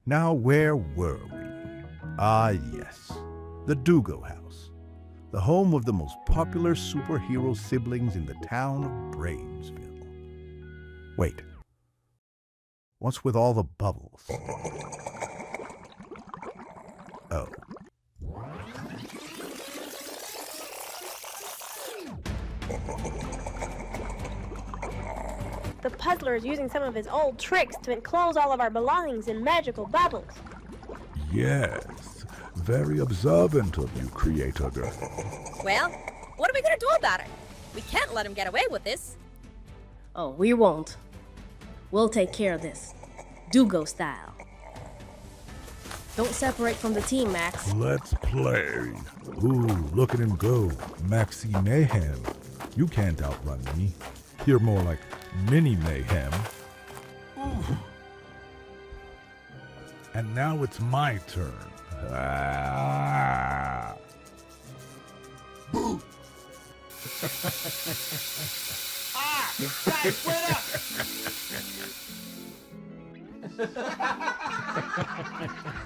Now, where were we? Ah, yes, the Dugo house, the home of the most popular superhero siblings in the town of Brainsville. Wait, what's with all the bubbles? Oh. The puzzler is using some of his old tricks to enclose all of our belongings in magical bubbles. Yes, very observant of you, Creator Girl. Well, what are we gonna do about it? We can't let him get away with this. Oh, we won't. We'll take care of this. Dugo style. Don't separate from the team, Max. Let's play. Ooh, look at him go. Maxi Mayhem. You can't outrun me. You're more like Mini Mayhem. Ooh. And now it's my turn. Ah. Boo! Guys, wait up!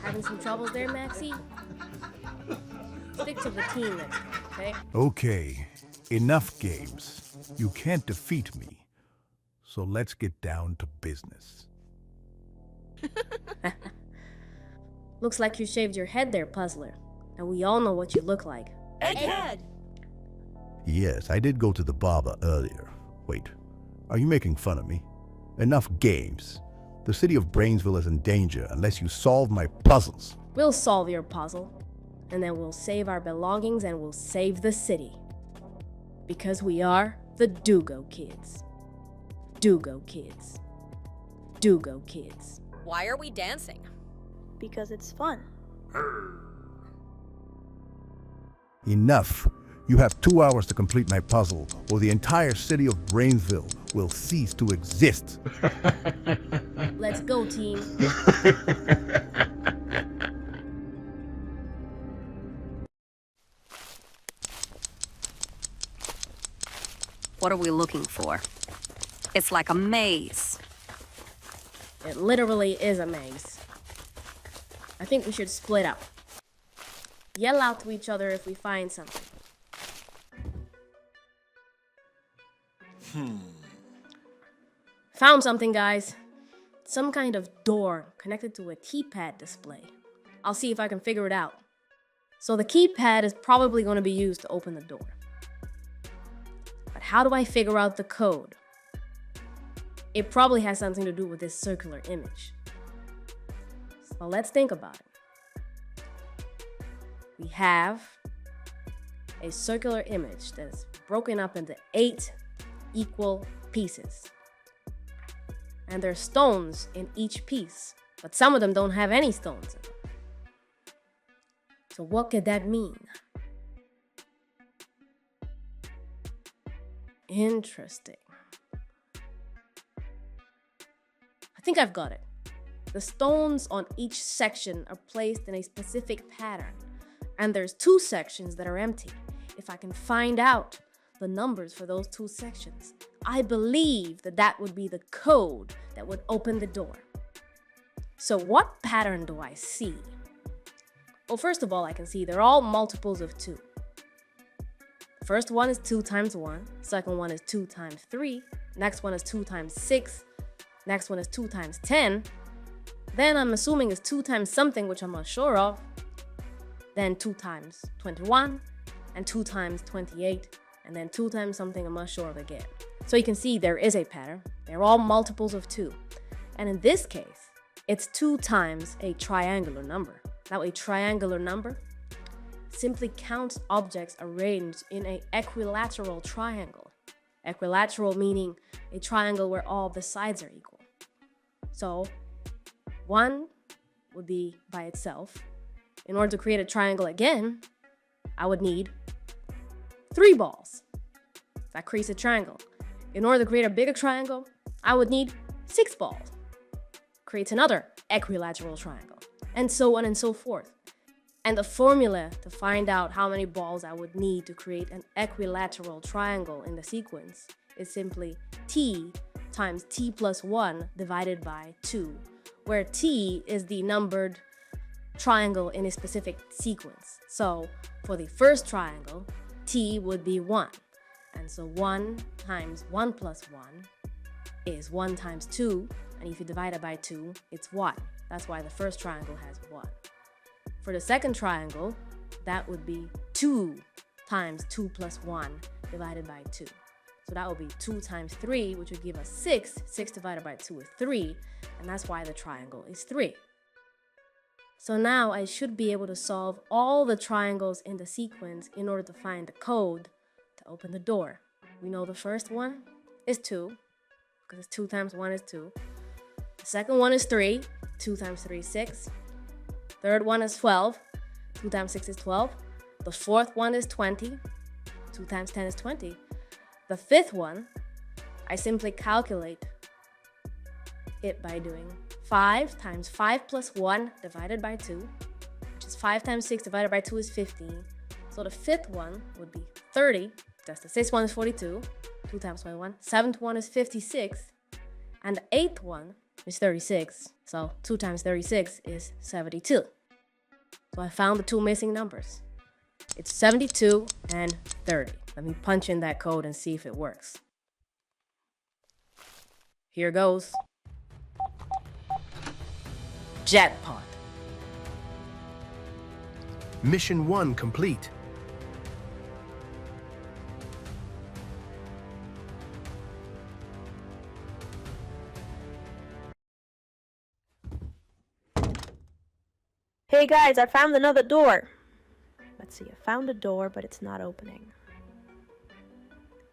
Having some troubles there, Maxie? Stick to the team next time, okay? Okay, enough games. You can't defeat me. So let's get down to business. Looks like you shaved your head there, Puzzler. And we all know what you look like. Egghead! Yes, I did go to the barber earlier. Wait, are you making fun of me? Enough games. The city of Brainsville is in danger unless you solve my puzzles. We'll solve your puzzle, and then we'll save our belongings and we'll save the city. Because we are the Dugo kids. Dugo kids. Dugo kids. Why are we dancing? Because it's fun. Enough. You have 2 hours to complete my puzzle, or the entire city of Brainsville will cease to exist. Let's go, team. What are we looking for? It's like a maze. It literally is a maze. I think we should split up. Yell out to each other if we find something. Found something, guys. Some kind of door connected to a keypad display. I'll see if I can figure it out. So the keypad is probably going to be used to open the door. But how do I figure out the code? It probably has something to do with this circular image. So let's think about it. We have a circular image that is broken up into 8 equal pieces. And there are stones in each piece, but some of them don't have any stones in them. So what could that mean? Interesting. I think I've got it. The stones on each section are placed in a specific pattern, and there's 2 sections that are empty. If I can find out the numbers for those 2 sections, I believe that that would be the code that would open the door. So what pattern do I see? Well, first of all, I can see they're all multiples of 2. The first one is 2 times 1. Second one is 2 times 3. Next one is 2 times 6. Next one is 2 times 10. Then I'm assuming it's 2 times something, which I'm not sure of. Then 2 times 21. And 2 times 28. And then 2 times something I'm not sure of again. So you can see there is a pattern. They're all multiples of 2. And in this case, it's 2 times a triangular number. Now a triangular number simply counts objects arranged in an equilateral triangle. Equilateral meaning a triangle where all the sides are equal. So 1 would be by itself. In order to create a triangle again, I would need 3 balls. That creates a triangle. In order to create a bigger triangle, I would need 6 balls. Creates another equilateral triangle. And so on and so forth. And the formula to find out how many balls I would need to create an equilateral triangle in the sequence is simply t times t plus 1 divided by 2, where T is the numbered triangle in a specific sequence. So for the first triangle, T would be 1. And so 1 times 1 plus 1 is 1 times 2. And if you divide it by 2, it's 1. That's why the first triangle has 1. For the second triangle, that would be 2 times 2 plus 1 divided by 2. So that would be 2 times 3, which would give us 6. 6 divided by 2 is 3, and that's why the triangle is 3. So now I should be able to solve all the triangles in the sequence in order to find the code to open the door. We know the first one is 2, because 2 times 1 is 2. The second one is 3. 2 times 3 is 6. Third one is 12. 2 times 6 is 12. The fourth one is 20. 2 times 10 is 20. The fifth one, I simply calculate it by doing 5 times 5 plus 1 divided by 2, which is 5 times 6 divided by 2 is 15. So the fifth one would be 30. That's the sixth one is 42. 2 times 21. Seventh one is 56. And the eighth one is 36. So 2 times 36 is 72. So I found the two missing numbers. It's 72 and 30. Let me punch in that code and see if it works. Here goes. Jackpot. Mission 1 complete. Hey guys, I found another door. Let's see, I found a door, but it's not opening.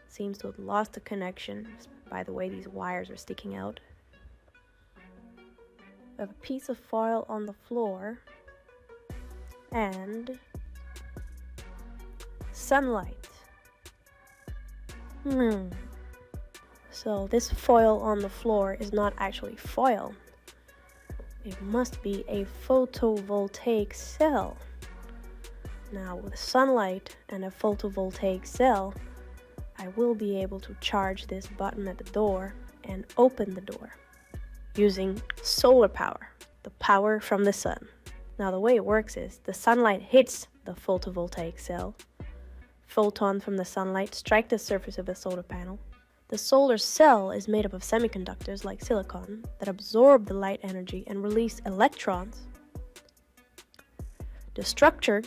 Seems to have lost the connection by the way these wires are sticking out. I have a piece of foil on the floor and sunlight. So this foil on the floor is not actually foil. It must be a photovoltaic cell. Now with sunlight and a photovoltaic cell, I will be able to charge this button at the door and open the door using solar power, the power from the sun. Now the way it works is the sunlight hits the photovoltaic cell. Photons from the sunlight strike the surface of the solar panel. The solar cell is made up of semiconductors like silicon that absorb the light energy and release electrons. The structure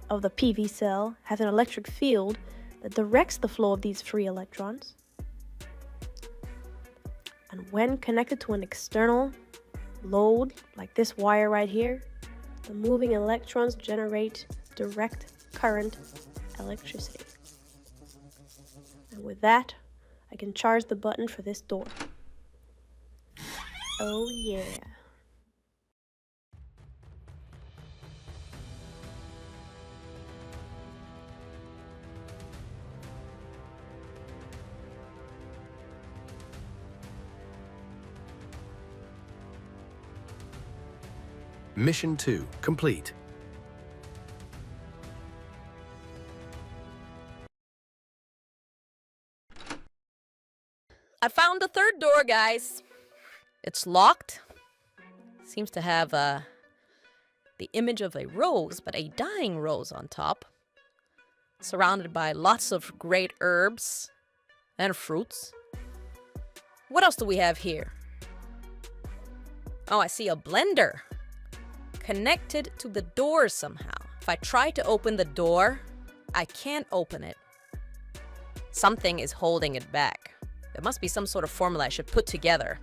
of the PV cell has an electric field that directs the flow of these free electrons. And when connected to an external load, like this wire right here, the moving electrons generate direct current electricity. And with that, I can charge the button for this door. Oh yeah. Mission 2 complete. I found the third door, guys. It's locked. Seems to have the image of a rose, but a dying rose on top. Surrounded by lots of great herbs and fruits. What else do we have here? Oh, I see a blender connected to the door somehow. If I try to open the door, I can't open it. Something is holding it back. There must be some sort of formula I should put together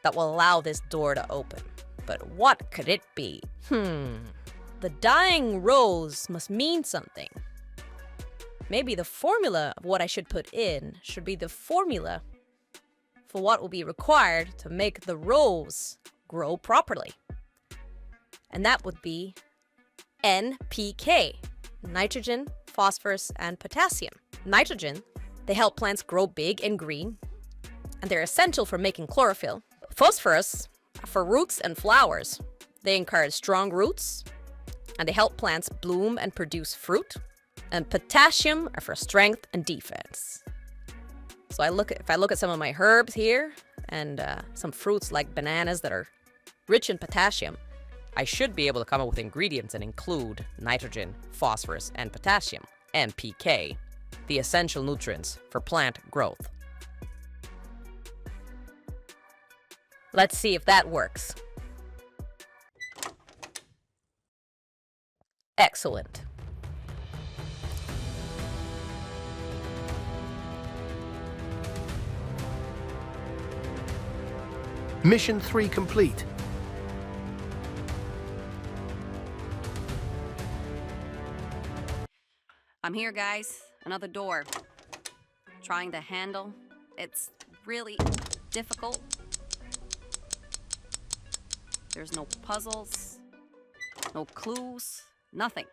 that will allow this door to open. But what could it be? The dying rose must mean something. Maybe the formula of what I should put in should be the formula for what will be required to make the rose grow properly. And that would be NPK, nitrogen, phosphorus, and potassium. Nitrogen, they help plants grow big and green, and they're essential for making chlorophyll. Phosphorus, for roots and flowers. They encourage strong roots, and they help plants bloom and produce fruit. And potassium are for strength and defense. So if I look at some of my herbs here, and some fruits like bananas that are rich in potassium, I should be able to come up with ingredients that include nitrogen, phosphorus, and potassium, NPK, the essential nutrients for plant growth. Let's see if that works. Excellent. Mission 3 complete. I'm here, guys. Another door. Trying to handle. It's really difficult. There's no puzzles, no clues, nothing.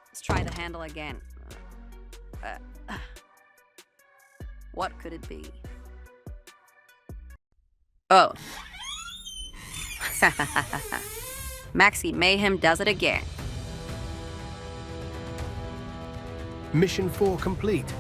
Let's try the handle again. What could it be? Oh. Maxi Mayhem does it again. Mission 4 complete.